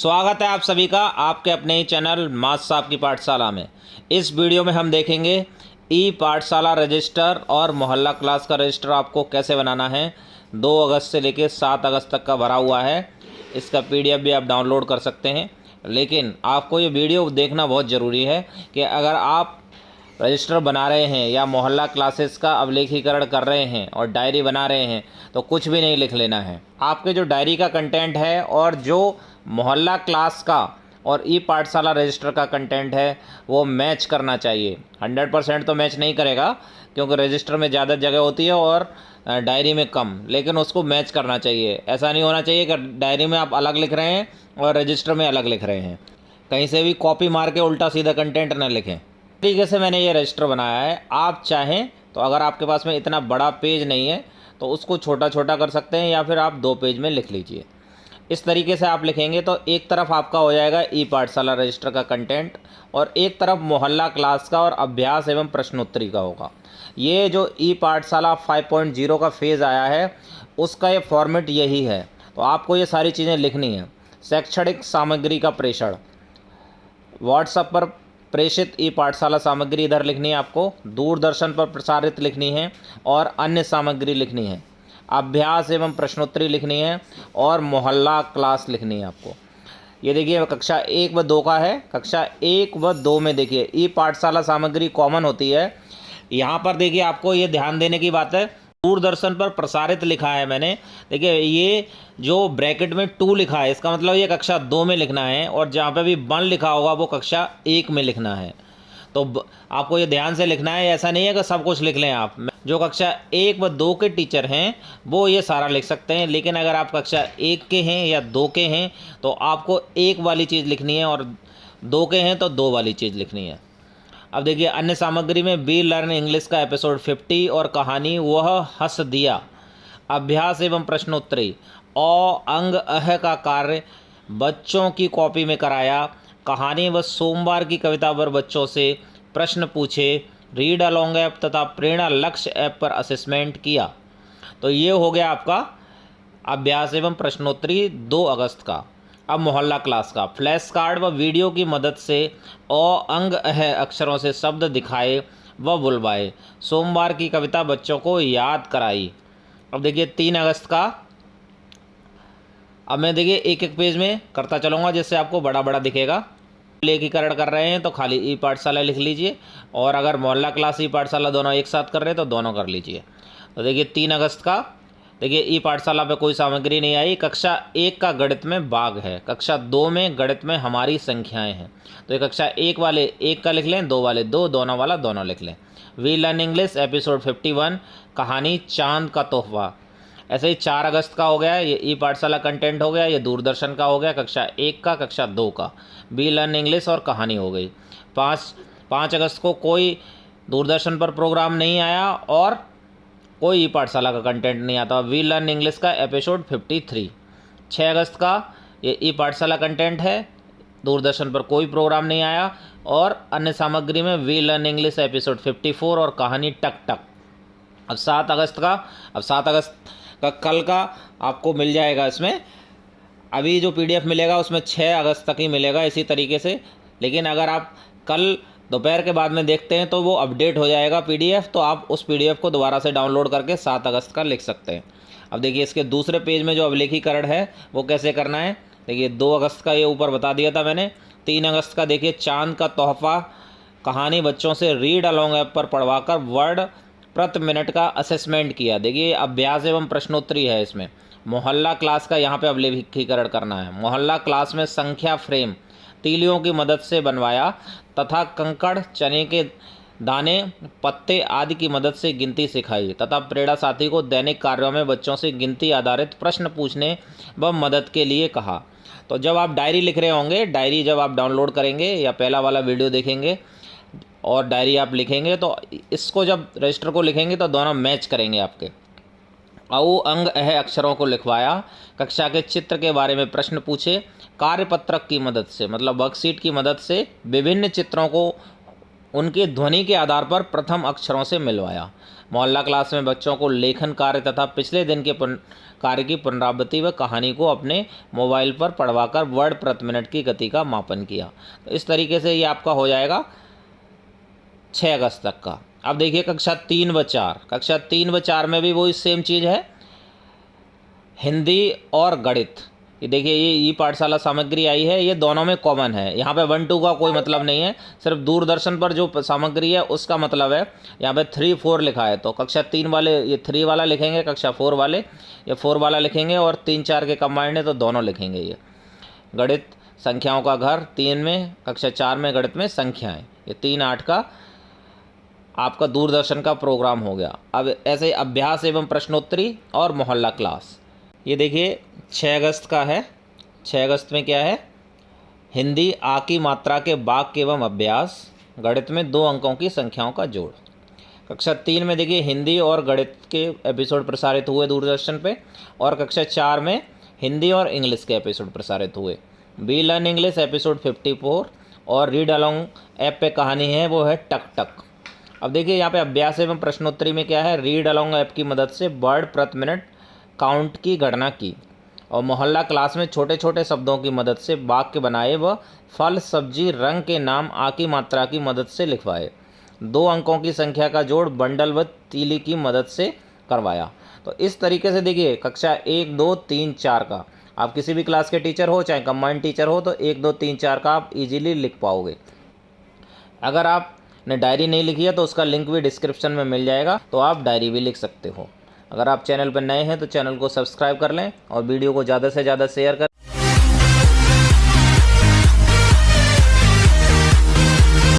स्वागत है आप सभी का आपके अपने ही चैनल मास साहब की पाठशाला में। इस वीडियो में हम देखेंगे ई पाठशाला रजिस्टर और मोहल्ला क्लास का रजिस्टर आपको कैसे बनाना है। 2 अगस्त से लेकर 7 अगस्त तक का भरा हुआ है। इसका पीडीएफ भी आप डाउनलोड कर सकते हैं, लेकिन आपको ये वीडियो देखना बहुत ज़रूरी है कि अगर आप रजिस्टर बना रहे हैं या मोहल्ला क्लासेस का अभिलेखीकरण कर रहे हैं और डायरी बना रहे हैं तो कुछ भी नहीं लिख लेना है। आपके जो डायरी का कंटेंट है और जो मोहल्ला क्लास का और ई पाठशाला रजिस्टर का कंटेंट है वो मैच करना चाहिए। 100% तो मैच नहीं करेगा क्योंकि रजिस्टर में ज़्यादा जगह होती है और डायरी में कम, लेकिन उसको मैच करना चाहिए। ऐसा नहीं होना चाहिए कि डायरी में आप अलग लिख रहे हैं और रजिस्टर में अलग लिख रहे हैं। कहीं से भी कॉपी मार के उल्टा सीधा कंटेंट न लिखें। तरीके से मैंने ये रजिस्टर बनाया है। आप चाहें तो अगर आपके पास में इतना बड़ा पेज नहीं है तो उसको छोटा छोटा कर सकते हैं या फिर आप 2 पेज में लिख लीजिए। इस तरीके से आप लिखेंगे तो एक तरफ आपका हो जाएगा ई पाठशाला रजिस्टर का कंटेंट और एक तरफ मोहल्ला क्लास का और अभ्यास एवं प्रश्नोत्तरी का होगा। ये जो ई पाठशाला 5.0 का फेज़ आया है उसका ये फॉर्मेट यही है। तो आपको ये सारी चीज़ें लिखनी है। शैक्षणिक सामग्री का प्रेषण, व्हाट्सएप पर प्रेषित ई पाठशाला सामग्री इधर लिखनी है आपको, दूरदर्शन पर प्रसारित लिखनी है और अन्य सामग्री लिखनी है, अभ्यास एवं प्रश्नोत्तरी लिखनी है और मोहल्ला क्लास लिखनी है आपको। ये देखिए कक्षा 1 व 2 का है। कक्षा 1 व 2 में देखिए ई पाठशाला सामग्री कॉमन होती है। यहाँ पर देखिए आपको ये ध्यान देने की बात है, दूरदर्शन पर प्रसारित लिखा है मैंने। देखिए ये जो ब्रैकेट में 2 लिखा है इसका मतलब ये कक्षा 2 में लिखना है और जहाँ पे भी 1 लिखा होगा वो कक्षा 1 में लिखना है। तो आपको ये ध्यान से लिखना है। ऐसा नहीं है कि सब कुछ लिख लें आप। जो कक्षा 1 व 2 के टीचर हैं वो ये सारा लिख सकते हैं, लेकिन अगर आप कक्षा 1 के हैं या 2 के हैं तो आपको 1 वाली चीज़ लिखनी है और 2 के हैं तो 2 वाली चीज़ लिखनी है। अब देखिए अन्य सामग्री में वी लर्न इंग्लिश का एपिसोड 50 और कहानी वह हंस दिया, अभ्यास एवं प्रश्नोत्तरी और अंग अह का कार्य बच्चों की कॉपी में कराया, कहानी व सोमवार की कविता पर बच्चों से प्रश्न पूछे, रीड अलोंग ऐप तथा प्रेरणा लक्ष्य ऐप पर असेसमेंट किया। तो ये हो गया आपका अभ्यास एवं प्रश्नोत्तरी 2 अगस्त का। अब मोहल्ला क्लास का फ्लैश कार्ड व वीडियो की मदद से अंग अह अक्षरों से शब्द दिखाए व बुलवाए, सोमवार की कविता बच्चों को याद कराई। अब देखिए 3 अगस्त का। अब मैं देखिए एक एक पेज में करता चलूँगा जिससे आपको बड़ा बड़ा दिखेगा। लेखीकरण कर रहे हैं तो खाली ई पाठशाला लिख लीजिए और अगर मोहल्ला क्लास ई पाठशाला दोनों एक साथ कर रहे हैं तो दोनों कर लीजिए। तो देखिए 3 अगस्त का। देखिए ई पाठशाला पे कोई सामग्री नहीं आई। कक्षा 1 का गणित में बाघ है, कक्षा 2 में गणित में हमारी संख्याएं हैं। तो ये कक्षा 1 वाले 1 का लिख लें, 2 वाले 2, दोनों वाला दोनों लिख लें। वी लर्न इंग्लिश एपिसोड 51 कहानी चांद का तोहफा। ऐसे ही 4 अगस्त का हो गया, ये ई पाठशाला कंटेंट हो गया। ये दूरदर्शन का हो गया, कक्षा 1 का, कक्षा 2 का। वी लर्न इंग्लिश और कहानी हो गई। 5 अगस्त को कोई दूरदर्शन पर प्रोग्राम नहीं आया और कोई ई पाठशाला का कंटेंट नहीं आता। वी लर्न इंग्लिश का एपिसोड 53। 6 अगस्त का ये ई पाठशाला कंटेंट है, दूरदर्शन पर कोई प्रोग्राम नहीं आया और अन्य सामग्री में वी लर्न इंग्लिश एपिसोड 54 और कहानी टक टक। अब 7 अगस्त का। अब 7 अगस्त का कल का आपको मिल जाएगा। इसमें अभी जो पीडीएफ मिलेगा उसमें 6 अगस्त तक ही मिलेगा इसी तरीके से, लेकिन अगर आप कल दोपहर के बाद में देखते हैं तो वो अपडेट हो जाएगा पीडीएफ, तो आप उस पीडीएफ को दोबारा से डाउनलोड करके 7 अगस्त का लिख सकते हैं। अब देखिए इसके दूसरे पेज में जो अभिलेखीकरण है वो कैसे करना है। देखिए 2 अगस्त का ये ऊपर बता दिया था मैंने। 3 अगस्त का देखिए चांद का तोहफा, कहानी बच्चों से रीड अलोंग ऐप पर पढ़वाकर वर्ड प्रति मिनट का असेसमेंट किया। देखिए अभ्यास एवं प्रश्नोत्तरी है इसमें। मोहल्ला क्लास का यहाँ पे अभिलेखीकरण करना है। मोहल्ला क्लास में संख्या फ्रेम तीलियों की मदद से बनवाया तथा कंकड़, चने के दाने, पत्ते आदि की मदद से गिनती सिखाई तथा प्रेरणा साथी को दैनिक कार्यों में बच्चों से गिनती आधारित प्रश्न पूछने व मदद के लिए कहा। तो जब आप डायरी लिख रहे होंगे, डायरी जब आप डाउनलोड करेंगे या पहला वाला वीडियो देखेंगे और डायरी आप लिखेंगे तो इसको जब रजिस्टर को लिखेंगे तो दोनों मैच करेंगे आपके। अंग अह अक्षरों को लिखवाया, कक्षा के चित्र के बारे में प्रश्न पूछे, कार्यपत्रक की मदद से मतलब वर्कशीट की मदद से विभिन्न चित्रों को उनकी ध्वनि के आधार पर प्रथम अक्षरों से मिलवाया। मोहल्ला क्लास में बच्चों को लेखन कार्य तथा पिछले दिन के कार्य की पुनरावृत्ति व कहानी को अपने मोबाइल पर पढ़वाकर वर्ड प्रति मिनट की गति का मापन किया। तो इस तरीके से ये आपका हो जाएगा 6 अगस्त तक का। अब देखिए कक्षा 3 व 4, कक्षा 3 व 4 में भी वही सेम चीज़ है, हिंदी और गणित। ये देखिए ये ई पाठशाला सामग्री आई है, ये दोनों में कॉमन है। यहाँ पे 1 2 का कोई मतलब नहीं है, सिर्फ दूरदर्शन पर जो सामग्री है उसका मतलब है। यहाँ पे 3 4 लिखा है, तो कक्षा 3 वाले ये 3 वाला लिखेंगे, कक्षा 4 वाले ये 4 वाला लिखेंगे, और 3 4 के कंबाइंड है तो दोनों लिखेंगे। ये गणित संख्याओं का घर 3 में, कक्षा 4 में गणित में संख्याएँ, ये 3 8 का आपका दूरदर्शन का प्रोग्राम हो गया। अब ऐसे अभ्यास एवं प्रश्नोत्तरी और मोहल्ला क्लास, ये देखिए 6 अगस्त का है। 6 अगस्त में क्या है, हिंदी आ की मात्रा के वाक्य एवं अभ्यास, गणित में 2 अंकों की संख्याओं का जोड़। कक्षा 3 में देखिए हिंदी और गणित के एपिसोड प्रसारित हुए दूरदर्शन पे, और कक्षा 4 में हिंदी और इंग्लिश के एपिसोड प्रसारित हुए। वी लर्न इंग्लिश एपिसोड 54, और रीड अलॉन्ग ऐप पे कहानी है वो है टक टक। अब देखिए यहाँ पे अभ्यास एवं प्रश्नोत्तरी में क्या है, रीड अलॉन्ग ऐप की मदद से वर्ड प्रति मिनट काउंट की गणना की, और मोहल्ला क्लास में छोटे छोटे शब्दों की मदद से वाक्य बनाए व फल सब्जी रंग के नाम आ की मात्रा की मदद से लिखवाए। 2 अंकों की संख्या का जोड़ बंडल व तीली की मदद से करवाया। तो इस तरीके से देखिए कक्षा 1 2 3 4 का, आप किसी भी क्लास के टीचर हो चाहे कंबाइंड टीचर हो, तो 1 2 3 4 का आप इजीली लिख पाओगे। अगर आपने डायरी नहीं लिखी है तो उसका लिंक भी डिस्क्रिप्शन में मिल जाएगा, तो आप डायरी भी लिख सकते हो। अगर आप चैनल पर नए हैं तो चैनल को सब्सक्राइब कर लें और वीडियो को ज़्यादा से ज़्यादा शेयर करें।